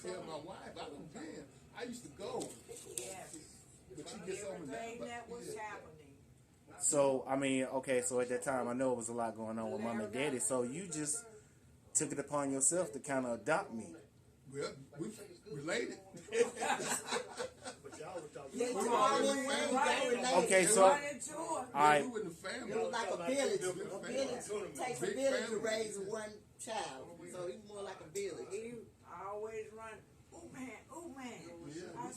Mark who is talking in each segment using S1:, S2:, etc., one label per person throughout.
S1: tell my wife, I don't care. I used to go.
S2: Yes.
S1: But you get something
S2: Everything that was happening.
S3: So, I mean, okay, so at that time, I know it was a lot going on with mom and daddy, so you just took it upon yourself to kind of adopt me.
S1: Well, we related.
S3: Okay, so, all right.
S1: We were in the family.
S4: It was like a village. A village takes a village to raise one child. So it's more like a village.
S2: He always run, ooh man.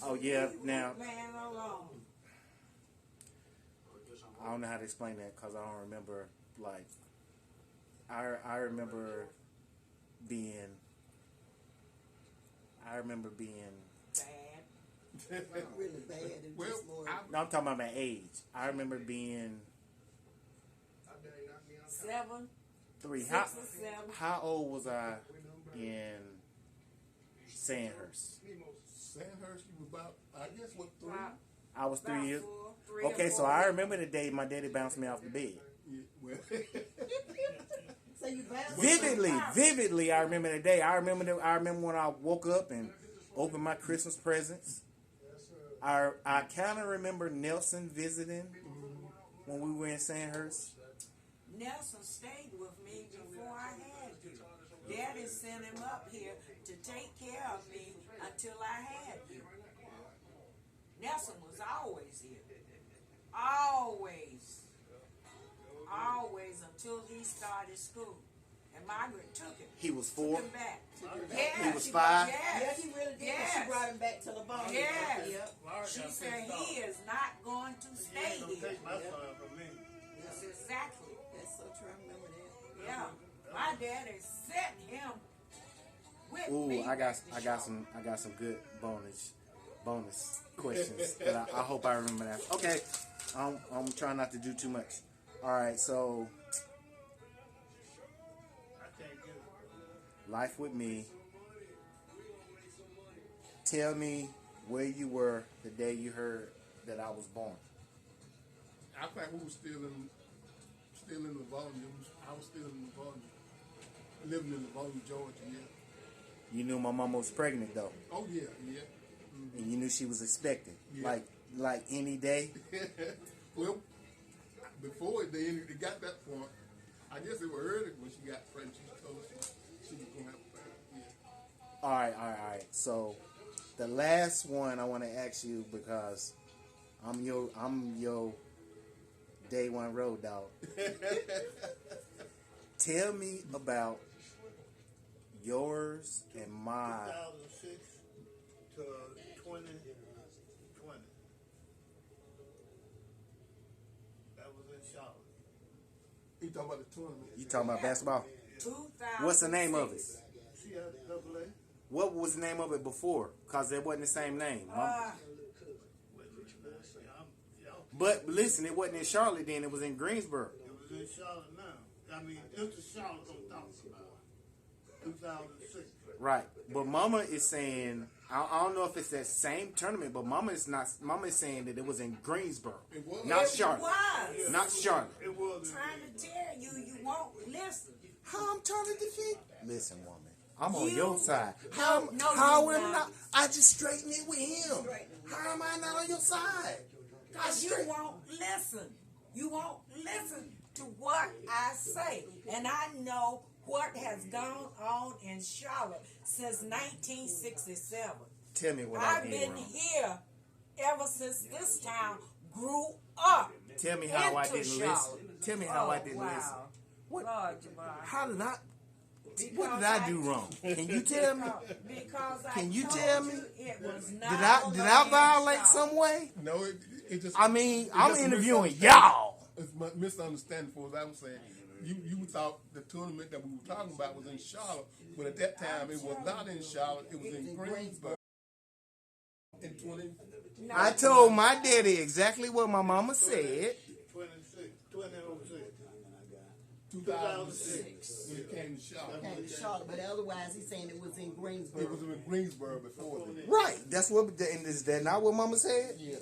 S3: Oh, yeah, now,
S2: Man alone.
S3: I don't know how to explain that because I don't remember, like, I remember being
S2: Bad.
S4: Not really bad. It's
S1: Well,
S4: just more.
S3: no, I'm talking about my age. I remember being
S2: 7,
S3: 3.
S2: 6 or 7.
S3: How old was I in Sandhurst?
S1: Sandhurst, you was about, I guess, what, 3?
S3: I was 3 years.
S2: 3 or
S3: Okay, so
S2: 4.
S3: I remember the day my daddy bounced me off the bed.
S1: Yeah, well,
S4: So you bounced.
S3: Vividly, I remember the day. I remember when I woke up and opened my Christmas presents. I kind of remember Nelson visiting when we were in Sandhurst.
S2: Nelson stayed with me before I had you. Daddy sent him up here to take care of me until I had you. Nelson was always here. Always until he started school. And Margaret took him.
S3: He was
S2: Took
S3: 4.
S2: him back.
S4: Yeah,
S3: He was
S4: she
S3: 5.
S2: Yes.
S4: Yeah, he really did.
S2: Yes.
S4: She brought him back to Livonia.
S2: Yes.
S4: Yep.
S2: She said he is not going to stay here.
S4: Yep.
S2: That's exactly.
S4: That's so true. I remember that.
S2: Yeah. My daddy sent him with
S3: Ooh,
S2: me.
S3: I got some good bonus questions that I hope I remember that. Okay, I'm trying not to do too much. All right, so life with me. Tell me where you were the day you heard that I was born.
S1: I think we were still in Livonia. I was still in Livonia. Living in Livonia, Georgia, yeah.
S3: You knew my mama was pregnant though,
S1: Oh, yeah. Mm-hmm.
S3: and you knew she was expecting,
S1: Yeah.
S3: like any day.
S1: Well, before it got that point, I guess it was early when she got pregnant. She told us she was going to have a baby. Yeah.
S3: All right. So the last one I want to ask you because I'm your day one road dog. Tell me about yours and my
S5: 2006 to 2020. That was in Charlotte.
S1: You talking about the tournament?
S3: You talking about basketball?
S2: 2006.
S3: What's the name of it?
S5: CIAA.
S3: What was the name of it before? Because it wasn't the same name. But listen, it wasn't in Charlotte then. It was in Greensboro.
S5: It was in Charlotte now. I mean, it was Charlotte I'm talking about. 2006.
S3: Right. But Mama is saying, I don't know if it's that same tournament, but Mama is saying that it was in Greensboro.
S1: It was.
S3: Not
S2: It
S3: Charlotte.
S2: was.
S3: Not Charlotte.
S5: It was.
S2: Trying to tell you, you won't listen.
S3: How I'm trying to defend? Listen, woman. I'm on
S2: You-
S3: your side.
S2: No,
S3: How
S2: you
S3: am I
S2: not.
S3: not? I just straightened it with him. How am I not on your side?
S2: Because you won't listen. You won't listen to what I say. And I know what has gone on in Charlotte since 1967.
S3: Tell me what I
S2: I've
S3: did
S2: been
S3: wrong.
S2: here ever since this town grew up.
S3: Tell me how I
S2: into
S3: didn't listen.
S2: Charlotte.
S3: Tell me how I
S2: Oh,
S3: didn't
S2: wow.
S3: listen. What?
S2: Lord, Jabbar.
S3: How did I?
S2: Because
S3: What did I do wrong? Can you tell me?
S2: Because I
S3: Can you
S2: told
S3: tell me?
S2: it was not
S3: Did I
S2: in
S3: violate
S2: Charlotte.
S3: some way?
S1: No, it just.
S3: I mean,
S1: it
S3: I'm
S1: just a
S3: interviewing
S1: misunderstanding.
S3: y'all.
S1: It's a misunderstanding for what I was saying. You thought the tournament that we were talking about was in Charlotte, but at that time it was not in Charlotte. It was in Greensboro. In 20.
S2: No.
S3: I told my daddy exactly what my mama said.
S5: 2006.
S1: 2006 when it came to Charlotte.
S4: Came to Charlotte, but otherwise he's saying it was in Greensboro.
S1: It was in Greensboro before then.
S3: Right. That's what. And is that not what mama said?
S1: Yeah.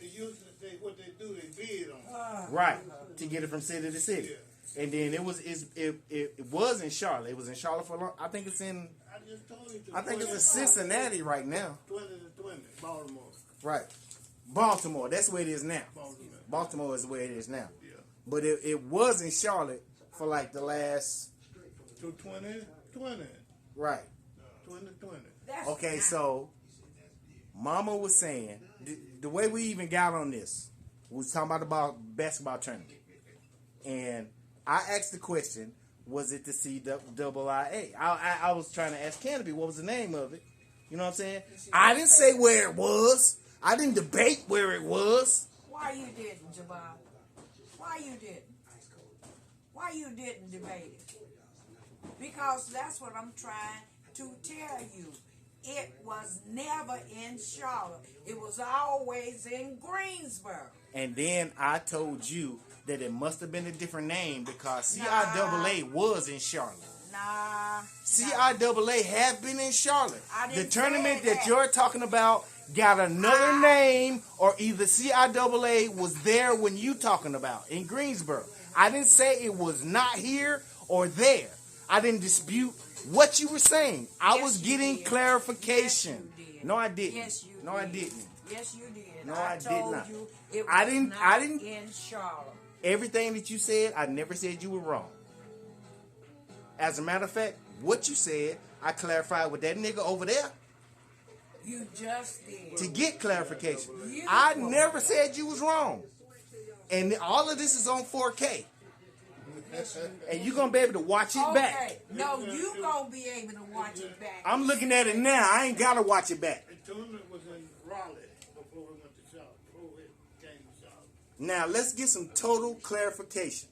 S5: It used to say what they do, they bid on.
S3: Right. To get it from city to city. And then it was in Charlotte. It was in Charlotte for long. I think it's in.
S5: I just told you.
S3: I think it's in Cincinnati right now.
S5: 20 Baltimore.
S3: Right. Baltimore. That's where it is now.
S5: Baltimore.
S3: Baltimore is where it is now.
S5: Yeah.
S3: But it was in Charlotte for like the last.
S5: To 2020.
S3: Right.
S5: 2020.
S3: Okay, so Mama was saying the way we even got on this, we was talking about basketball tournament, and I asked the question: was it the CIIA? I was trying to ask Canopy what was the name of it. You know what I'm saying? I didn't say where it was. I didn't debate where it was.
S2: Why you didn't, Jabbar? Why you didn't? Why you didn't debate it? Because that's what I'm trying to tell you. It was never in Charlotte. It was always in Greensboro.
S3: And then I told you that it must have been a different name because CIAA was in Charlotte.
S2: Nah.
S3: CIAA have been in Charlotte.
S2: I
S3: The
S2: didn't
S3: tournament
S2: say
S3: that you're talking about got another name, or either CIAA was there when you talking about in Greensboro. I didn't say it was not here or there. I didn't dispute what you were saying. I
S2: Yes,
S3: was
S2: you
S3: getting
S2: did.
S3: clarification.
S2: Yes, you did.
S3: No, I didn't.
S2: Yes, you
S3: no, I
S2: did.
S3: didn't.
S2: Yes, you did.
S3: No, I did
S2: told
S3: not.
S2: you it was
S3: I didn't-
S2: not
S3: I didn't-
S2: in Charlotte.
S3: Everything that you said, I never said you were wrong. As a matter of fact, what you said, I clarified with that nigga over there
S2: You just did.
S3: to get clarification.
S2: You
S3: I
S2: were.
S3: never said you was wrong. And all of this is on 4K. And you're going to be able to watch it back.
S2: Okay. No, you gonna be able to watch it back.
S3: I'm looking at it now. I ain't got to watch it back.
S5: The tournament was in Raleigh before we went to Charlotte. Before we came to Charlotte.
S3: Now, let's get some total clarification.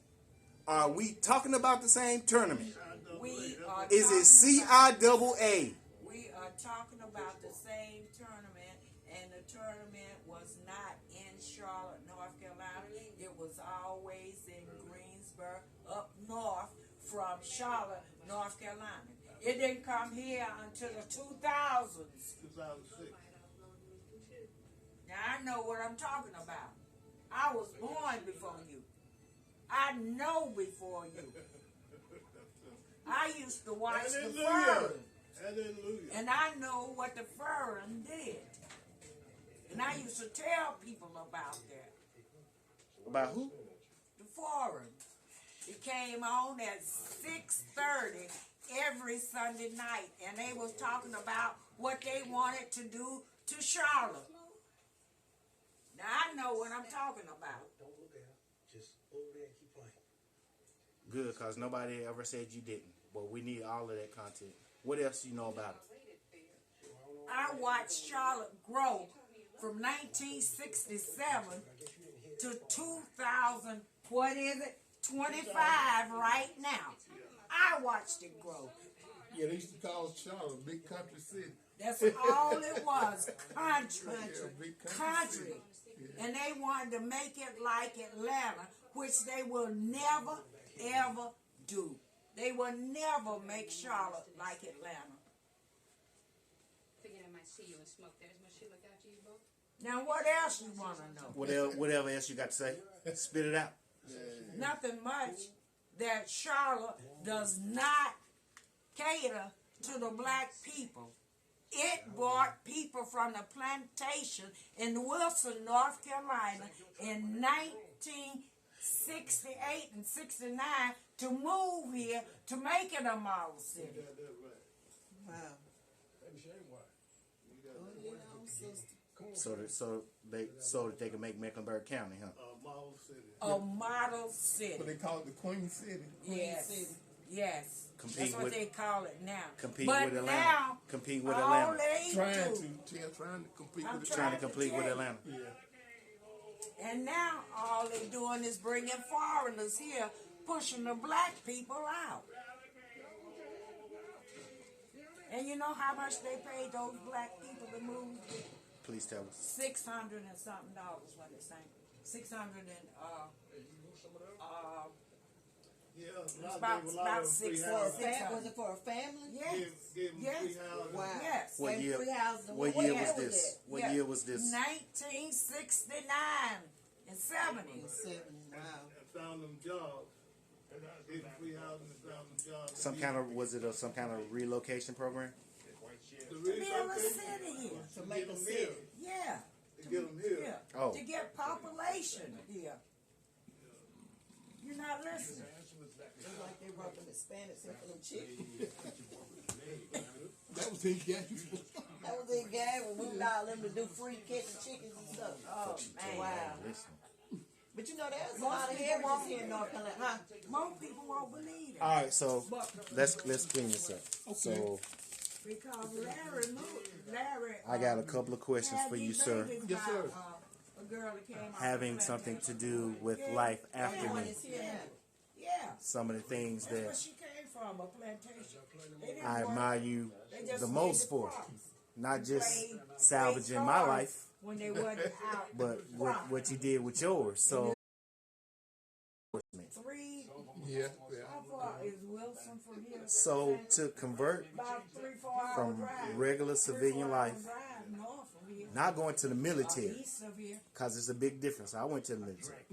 S3: Are we talking about the same tournament?
S2: We are
S3: Is it
S2: talking about-
S3: CIAA?
S2: We are talking about the same tournament, and the tournament was not in Charlotte, North Carolina. It was always in Greensboro, up north from Charlotte, North Carolina. It didn't come here until the 2000s.
S5: 2006.
S2: Now I know what I'm talking about. I was born before you. I know before you. I used to watch the
S5: Hallelujah.
S2: Furren,
S5: Hallelujah.
S2: and I know what the Furren did. And I used to tell people about that.
S3: About who?
S2: The Forum. It came on at 6:30 every Sunday night, and they was talking about what they wanted to do to Charlotte. Now I know what I'm talking about.
S6: Don't look at her. Just over there and keep playing.
S3: Good, because nobody ever said you didn't. But we need all of that content. What else you know about it?
S2: I watched Charlotte grow from 1967 to 2000. What is it? 25 right now. I watched it grow.
S1: Yeah, they used to call Charlotte a big country city.
S2: That's all it was. Country.
S1: Yeah, big
S2: Country. And they wanted to make it like Atlanta, which they will never, ever do. They will never make Charlotte like Atlanta.
S7: Figured I might see you and smoke that. As much shit look out to you both.
S2: Now, what else you want to know?
S3: Whatever else you got to say, spit it out.
S2: Nothing much. That Charlotte does not cater to the black people. It brought people from the plantation in Wilson, North Carolina in 1968 and 69 to move here to make it a model city.
S4: Wow.
S3: So that they can make Mecklenburg County, huh?
S5: Mall City.
S2: A model city.
S1: But they call it the Queen City.
S2: Yes. Yes.
S3: Compete
S2: That's what
S3: with-
S2: they call it now.
S3: Compete
S2: but
S3: with Atlanta.
S2: now,
S3: Compete with
S2: all
S3: Atlanta.
S2: they
S1: Trying
S2: do,
S1: to compete
S2: I'm
S1: with the
S3: Trying to
S2: to
S3: compete with
S2: tell you.
S3: Atlanta.
S1: Yeah.
S2: And now all they're doing is bringing foreigners here, pushing the black people out. And you know how much they paid those black people to move?
S3: Please tell us.
S2: $600 and something dollars, what they saying? 600 and
S5: Yeah,
S2: it's about six.
S4: Was it for a family?
S2: Yes.
S5: Give them
S2: Yes.
S5: 3 houses.
S4: Wow.
S2: Yes.
S3: What
S4: Gave
S3: year?
S4: 3 houses.
S3: What
S4: What
S3: year
S4: year
S3: was
S4: was
S3: this?
S4: it?
S3: What
S2: Yeah.
S3: year was this?
S2: 1969 and 70.
S4: 7. Wow.
S5: And found them jobs. Gave them 3 houses and found them jobs.
S3: Was it some kind of relocation program?
S5: The
S2: To build a
S5: okay.
S2: city here.
S4: To make a city.
S2: Yeah.
S5: To get them here.
S2: Yeah.
S3: Oh.
S2: To get population here. You're not listening.
S4: It's like they brought them Hispanics in for them chickens.
S1: That was his game.
S4: That was their game when we allowed them to do free catching chickens and stuff. Oh, man. Wow. But you know, there's a lot of headwalks here in North Carolina, huh?
S2: Most people won't believe it.
S3: All right, so let's clean this up. So
S2: Because Larry
S3: I got a couple of questions for you, sir.
S1: Yes, sir.
S2: A girl that came out
S3: Having
S2: of
S3: something to
S2: plantation.
S3: do with life after me.
S4: It's here now.
S2: Yeah.
S3: Some of the things
S2: That's where
S3: that
S2: she came from, a plantation. They didn't
S3: I
S2: work.
S3: admire you
S2: They just
S3: the
S2: made
S3: most
S2: the
S3: for.
S2: crops.
S3: Not just
S2: Raised
S3: salvaging my
S2: cars
S3: life,
S2: when they wasn't out.
S3: but what you did with yours. So,
S2: Three.
S1: Yeah,
S2: How far is Wilson from here?
S3: so to convert
S2: About 3-4 hour
S3: from
S2: drive.
S3: regular
S2: 3-4
S3: civilian
S2: hour
S3: life,
S2: drive north of here.
S3: not going to the military,
S2: East of here.
S3: because it's a big difference. I went to the military.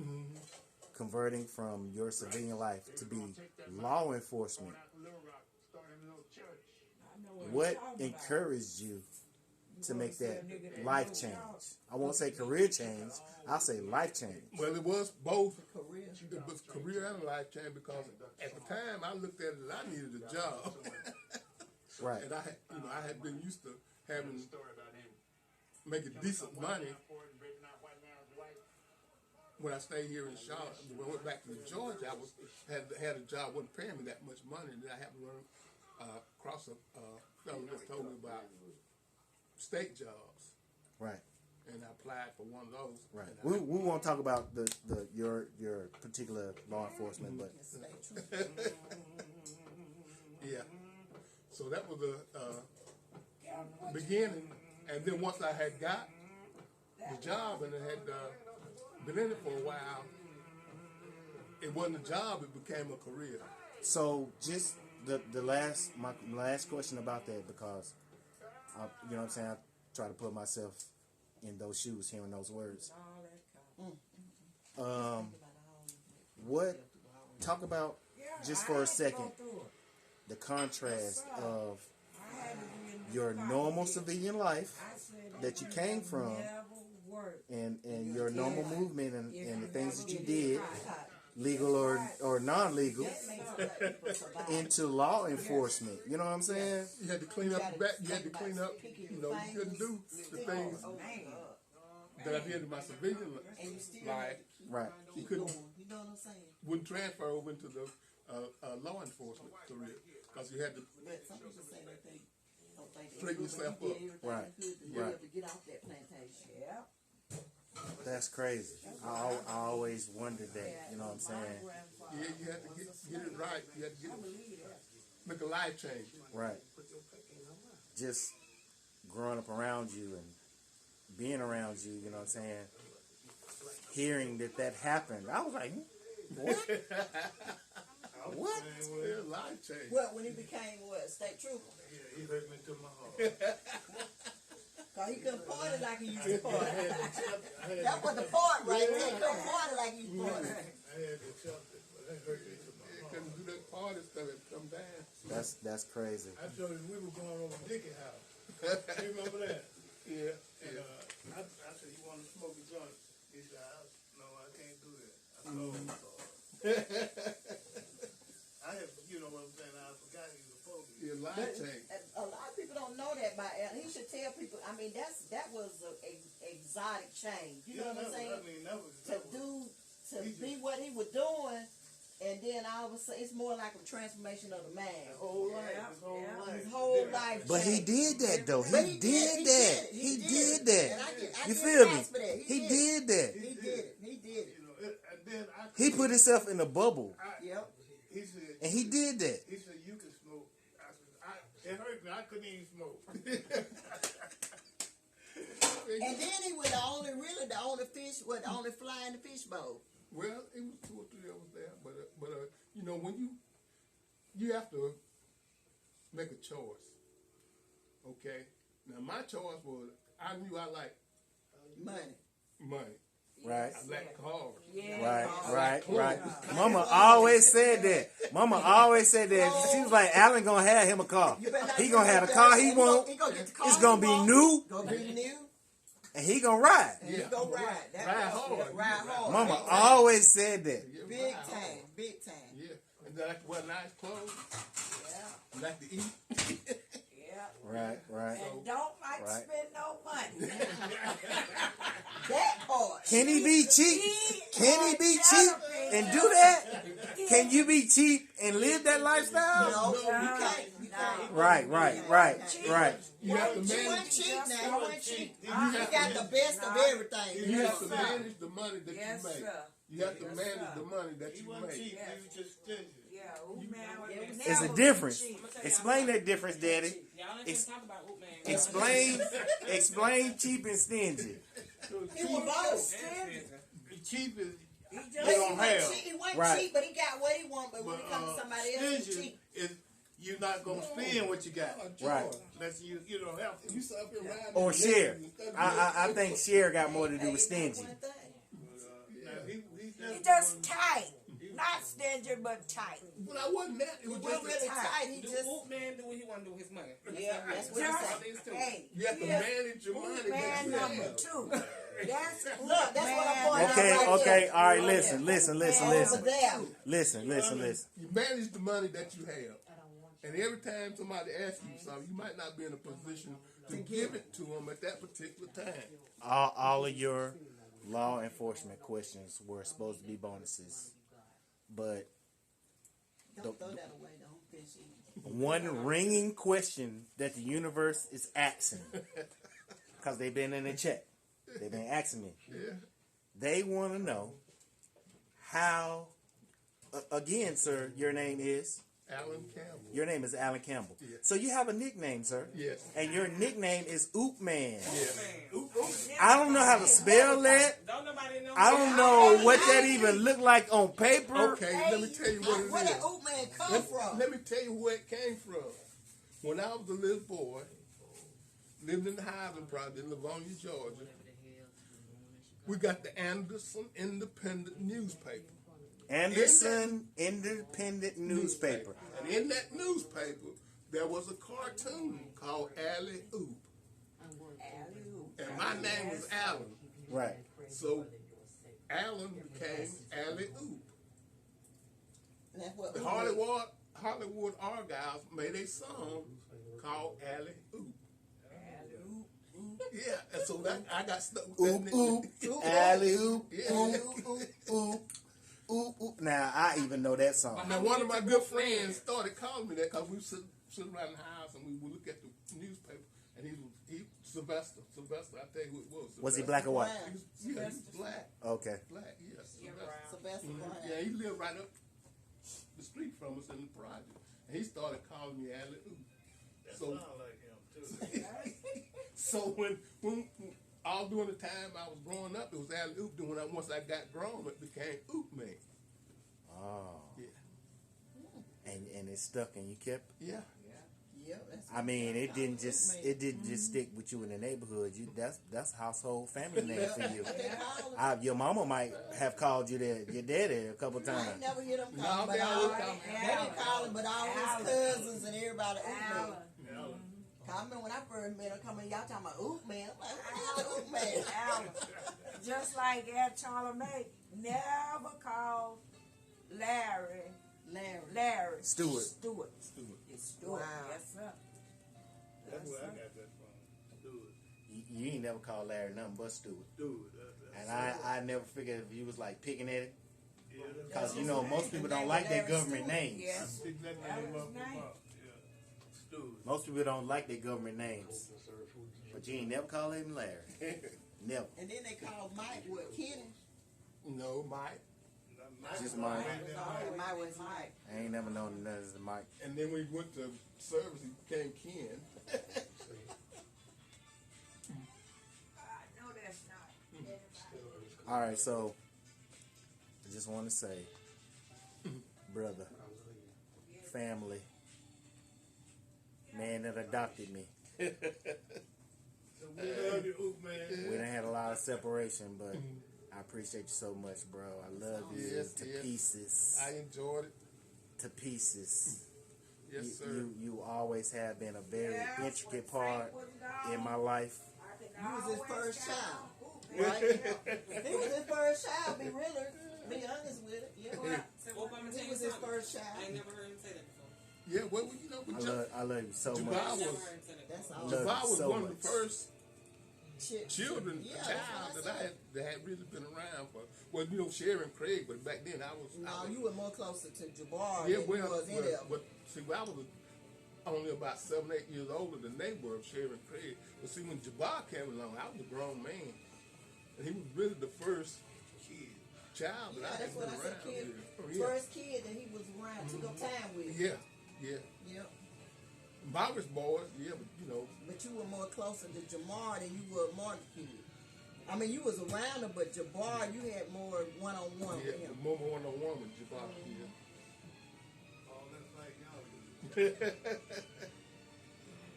S3: Converting from your civilian life to be law enforcement.
S2: I know what
S3: What
S2: you're talking about.
S3: encouraged you to make that life change? I won't say career change. I'll say life change.
S1: well, it was both. It was career and life change because at the time I looked at it, I needed a job,
S3: Right.
S1: and I had been used to having making decent money when I stayed here in Charlotte. When I went back to Georgia, I had a job wasn't paying me that much money, and then I happened to run across a fellow that told me about state jobs,
S3: Right.
S1: and I applied for one of those.
S3: Right.
S1: And
S3: We won't talk about your particular law enforcement, but
S1: yeah, so that was the beginning, and then once I had got the job and I had been in it for a while, it wasn't a job; it became a career.
S3: so just my last question about that, because you know what I'm saying, I try to put myself in those shoes, hearing those words. What talk about just for a second the contrast of your normal civilian life that you came from and your normal movement and the things that you did, legal or non-legal, into law enforcement. You know what I'm saying?
S1: You had to clean up the back. You had to clean up. You know, you couldn't do the things that I did in my civilian life.
S3: Right.
S1: You couldn't,
S4: You know what I'm saying?
S1: wouldn't transfer over into the law enforcement career because you had to.
S4: But some people say that they don't think they
S1: Straighten
S4: do, but
S1: yourself
S4: you
S1: up.
S4: did everything
S3: Right.
S4: you could to be
S3: Right.
S4: able to get off that plantation.
S2: Yeah.
S3: That's crazy. I always wondered that. You know what I'm saying?
S1: Yeah, you had to get it right. You had to get it, make a life change.
S3: Right. Just growing up around you and being around you, you know what I'm saying? Hearing that happened, I was like, what? What?
S1: Yeah, life change.
S4: Well, when he became state trooper,
S5: Yeah, he hurt me to my heart.
S4: cause he couldn't party like he used to party.
S5: I had
S4: That was the part right there. He couldn't party like he used to party.
S5: to accept it, but that hurt me to my
S1: You
S5: heart.
S1: couldn't do that party stuff and come down.
S3: That's crazy.
S5: I told him we were going over Dickie house. You remember that?
S1: Yeah,
S5: And
S1: yeah.
S5: I said, you want to smoke a joint? He said, no, I can't do that. I told him so. I have, you know what I'm saying, I forgot he was supposed to.
S1: Yeah, life change.
S4: A lot of people don't know that by He should tell people. I mean, that was an exotic change. You know what I'm saying?
S5: I mean, that was,
S4: To be what he was doing, and then all of a sudden, it's more like a transformation of the man.
S5: his whole life, his whole
S2: Yeah.
S5: life.
S4: His whole life.
S3: But he
S4: changed.
S3: did that though.
S4: But
S3: He did that. He did
S4: And
S3: that.
S4: I
S3: You
S4: give
S3: feel
S4: him
S3: me?
S4: props for that.
S3: He did that.
S4: He did it. He did it.
S5: You know, and then I
S3: He put himself in a bubble,
S4: Yep.
S5: he said,
S3: and he did that.
S5: he said, you can smoke. I said, it hurt me. I couldn't even smoke.
S4: And then he was the only fish, the only fly in the fish bowl.
S1: Well, it was 2 or 3 of us there, but you know, when you have to make a choice. Okay. Now my choice was I knew I liked
S4: Money.
S1: money.
S3: Right.
S1: I like cars.
S2: Yeah.
S3: Right. Mama always said that. She was like, Alan gonna have him a car. He gonna have a car he want.
S4: He gonna get the car
S3: It's gonna
S4: he
S3: be
S4: want.
S3: new,
S4: Gonna be new.
S3: and he gonna ride.
S4: And he gonna ride. That's
S1: Ride
S4: right.
S1: hard.
S4: Ride hard.
S3: Mama always said that.
S1: Yeah,
S4: Big
S1: ride hard.
S4: time. Big time.
S1: Yeah, and then I like to wear nice clothes.
S2: Yeah.
S1: I like to eat.
S2: Yeah.
S3: Right.
S2: And don't like to
S3: Right.
S2: spend no money.
S4: That part.
S3: Can he be cheap? Can he be cheap and do that? Can you be cheap and live that lifestyle?
S4: No, you can't. You can't.
S3: Right.
S1: You have to
S4: You
S1: manage.
S4: weren't cheap now. You weren't cheap. You got the best of everything.
S1: You have to
S2: sir.
S1: manage the money that
S2: Yes,
S1: you make.
S2: sir.
S1: You have to
S2: Yes,
S1: manage
S2: sir.
S1: the money that
S5: He
S1: you
S5: wasn't
S1: make.
S5: cheap.
S2: Yes.
S5: He was just stingy.
S2: Yeah, old man would
S3: It's
S2: never
S3: a
S2: be
S3: difference.
S2: cheap.
S3: Explain that difference, Daddy.
S8: Y'all ain't
S3: Ex-
S8: gonna talk about Oop Man.
S3: Explain cheap and stingy.
S1: So
S4: He was both.
S2: Stingy.
S1: cheap is
S2: He
S1: they
S2: just
S1: don't have.
S4: He wasn't
S3: Right.
S4: cheap, but he got what he want. But when it comes to somebody else, he's
S5: Stingy
S4: cheap.
S5: is you're not gonna spend what you got.
S3: Right.
S5: Unless you don't have to.
S1: You sit up here riding
S3: Or
S1: in
S3: share.
S1: Lexus and stuff,
S3: I think share got more to do with stingy.
S4: One thing.
S5: Now, he
S2: He just tight. Not stingy, but tight.
S1: But I wasn't that. It was
S4: He wasn't
S1: just
S4: really tight. He
S8: Do
S4: just.
S8: Oop Man do what he want to do with his money?
S4: Yeah, that's what he
S2: Just,
S4: said.
S2: hey,
S1: you have to manage your money. that
S2: man
S1: you
S2: number
S1: have.
S2: 2. That's
S4: Look, that's what I'm pointing out.
S3: Okay,
S4: right
S3: okay,
S4: there.
S3: all right,
S4: Right
S3: listen.
S4: there. Over there.
S3: Listen.
S1: You manage the money that you have. And every time somebody asks you something, you might not be in a position to give it to them at that particular time.
S3: All of your law enforcement questions were supposed to be bonuses, but
S4: Don't throw that away. Don't finish it.
S3: one ringing question that the universe is asking, because they've been in the chat, they've been asking me.
S1: Yeah.
S3: They want to know how. Again, sir, your name is.
S1: Alan Campbell.
S3: Your name is Alan Campbell.
S1: Yes.
S3: So you have a nickname, sir.
S1: Yes.
S3: And your nickname is Oop Man.
S1: Yes.
S3: I don't know how to spell that.
S8: Don't nobody know.
S3: I don't know what that even looked like on paper.
S1: Okay, let me tell you what it
S4: Where
S1: is.
S4: that old man come from?
S1: Let me tell you where it came from. When I was a little boy, lived in the Highland Project in Livonia, Georgia, we got the Anderson Independent newspaper.
S3: Anderson Independent Newspaper.
S1: And in that newspaper, there was a cartoon called Alley Oop. And my name was Alan.
S3: Right.
S1: So Alan became Alley Oop.
S4: That's what
S1: The
S4: old man-
S1: Hollywood Argyles made a song called Alley Oop. Yeah, and so that I got stuck with that
S3: Oop,
S1: nickname.
S3: oop, alley oop,
S1: Yeah.
S3: oop, oop. Now I even know that song.
S1: Now one of my good friends started calling me that because we sit around the house and we would look at the newspaper and he Sylvester, I tell you who it was.
S3: Was he
S1: Sylvester.
S3: black or white?
S1: He was black.
S3: Okay.
S1: Black, yes.
S4: Sylvester Brown.
S1: Yeah, he lived right up the street from us in the project. And he started calling me Alley Oop. So,
S5: Sound like him too.
S1: so when all during the time I was growing up, it was Alley Oop. Then once I got grown, it became Oop Man.
S3: Oh.
S1: Yeah.
S3: And it stuck and you kept.
S1: Yeah.
S4: Yeah, that's
S3: I mean, it didn't just stick with you in the neighborhood. That's household family name for you.
S4: what they call him.
S3: Your mama might have called you your daddy a couple
S4: I
S3: times.
S4: ain't never hear them
S1: No,
S4: call him, but
S1: they
S4: all
S1: always call me
S4: they didn't call him, but all his cousins and everybody.
S2: Alan.
S4: Oop man. I remember when I first met him, coming, y'all talking about Oop man. I'm like, Oop man.
S2: Alan. Just like Ed Charlemagne never called Larry.
S3: Stewart.
S2: It's Stewart.
S4: Wow.
S2: Yes, sir.
S5: That's where I got that from. Dude,
S3: You ain't never called Larry nothing but Stewart.
S5: that's
S3: And I never figured if you was like picking at it.
S5: yeah,
S3: Because, you know, most people don't like their government names.
S2: Yes.
S5: pick that
S2: That
S5: name
S2: was
S5: up.
S2: nice.
S5: Yeah. Stewart.
S3: Most people don't like their government names. But you ain't never called him Larry. Never.
S4: And then they called Mike what? Kenny.
S1: No, Mike.
S3: Just Mike.
S4: Mike was Mike.
S3: I ain't never known him as Mike.
S1: And then when he went to service, he became Ken.
S2: No, that's not.
S3: All right, so I just want to say, brother, family, man that adopted me.
S5: So we love you, Oop man.
S3: We done had a lot of separation, but I appreciate you so much, bro. I love you
S1: Yes,
S3: to
S1: yes.
S3: pieces.
S1: I enjoyed it.
S3: To pieces.
S1: Yes, sir.
S3: You always have been a very
S2: Yes,
S3: intricate
S2: when
S3: part
S2: Frank was gone,
S3: in my life.
S2: I could
S4: You was his
S2: always
S4: first
S2: count
S4: child,
S2: on who
S4: right?
S2: picked
S4: He was his first child. Be realer. Be honest with it. Yeah.
S8: Well, I'm gonna tell
S4: He
S8: you
S4: was his
S8: something.
S4: first
S8: I
S4: child.
S8: ain't never heard him say that before.
S1: Yeah, well, you know, but
S3: I love you so
S1: Jabbar
S3: much.
S8: I
S1: was-
S8: never heard him say that
S4: That's
S8: before.
S4: all.
S3: Love
S1: Jabbar
S3: you
S1: was
S3: so
S1: one of
S3: much.
S1: the first children,
S4: Yeah,
S1: child
S4: that's what I
S1: that had really been around for. Well, you know, Sharon Craig, but back then I was.
S4: No, you were more closer to Jabbar
S1: Yeah,
S4: than
S1: well,
S4: you was any of them.
S1: but see, I was only about 7, 8 years older than they were, Sharon Craig. But see, when Jabbar came along, I was a grown man, and he was really the first child that
S4: Yeah,
S1: I had
S4: that's what
S1: been
S4: I said.
S1: around
S4: Kid,
S1: with. Oh, yeah.
S4: first kid that he was around, took up time with.
S1: Yeah, yeah.
S4: Yep.
S1: Maurice boys, yeah, but you know,
S4: But you were more closer to Jamar than you were Martin kid. I mean, you was around him, but Jabbar, you had more one-on-one
S1: yeah,
S4: with him.
S1: more one-on-one with Jabbar.
S5: All that like y'all.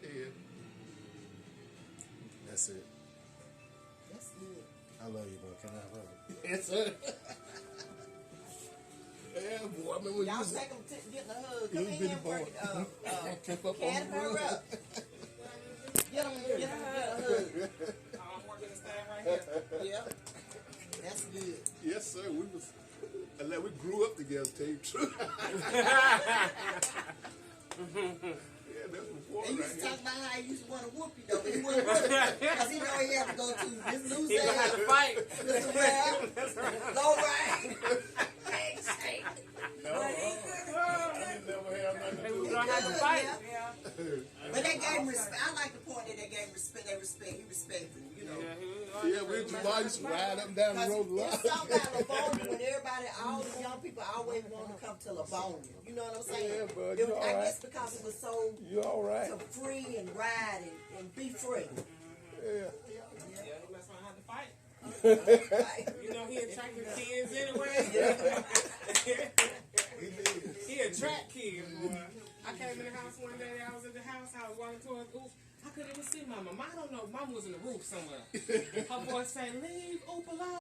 S1: Yeah, yeah.
S3: That's it.
S4: That's good.
S3: I love you, bro. Can I have a hug?
S1: Yes, sir. Yeah, boy. I mean, when
S4: Y'all
S1: you
S4: take him to getting a hug.
S1: You
S4: Come
S1: was
S4: in
S1: busy
S4: here and
S1: born.
S4: break
S1: Trip up on
S4: Cat
S1: the
S4: her
S1: roof.
S4: up. Get him a hug.
S8: I'm working this thing right here.
S4: Yep. That's good.
S1: Yes, sir. We grew up together, to tell you the truth. Yeah, that's before
S4: And you
S1: right
S4: used to
S1: here.
S4: talk about how he used to want to whoop you, though, but he wouldn't whoop you. Because he know he had to go to this new
S8: He gonna have to fight.
S4: Mr. Rab, low right.
S8: Hey, we gonna have to fight.
S2: Yeah.
S4: But they gave him respect. I like the point that they gave him respect. They respect. He respected him, you know.
S1: Yeah, we Jabbar used to ride up and down the
S4: Because
S1: road a lot.
S4: it's something about Livonia when everybody, all the young people always want to come to Livonia. You know what I'm saying?
S1: Yeah, bud,
S4: It
S1: you
S4: was-
S1: all
S4: I
S1: right.
S4: guess because it was so
S1: You all right?
S4: free and ride and be free.
S1: Yeah.
S8: Yeah, he must not have to fight.
S4: Right.
S8: You know, he attracted kids anyway. He attract kids, boy. I came in the house one day, I was in the house, I was walking towards the roof. I couldn't even see my mama. I don't know, mama was in the roof somewhere. Her voice saying, leave Oop alone.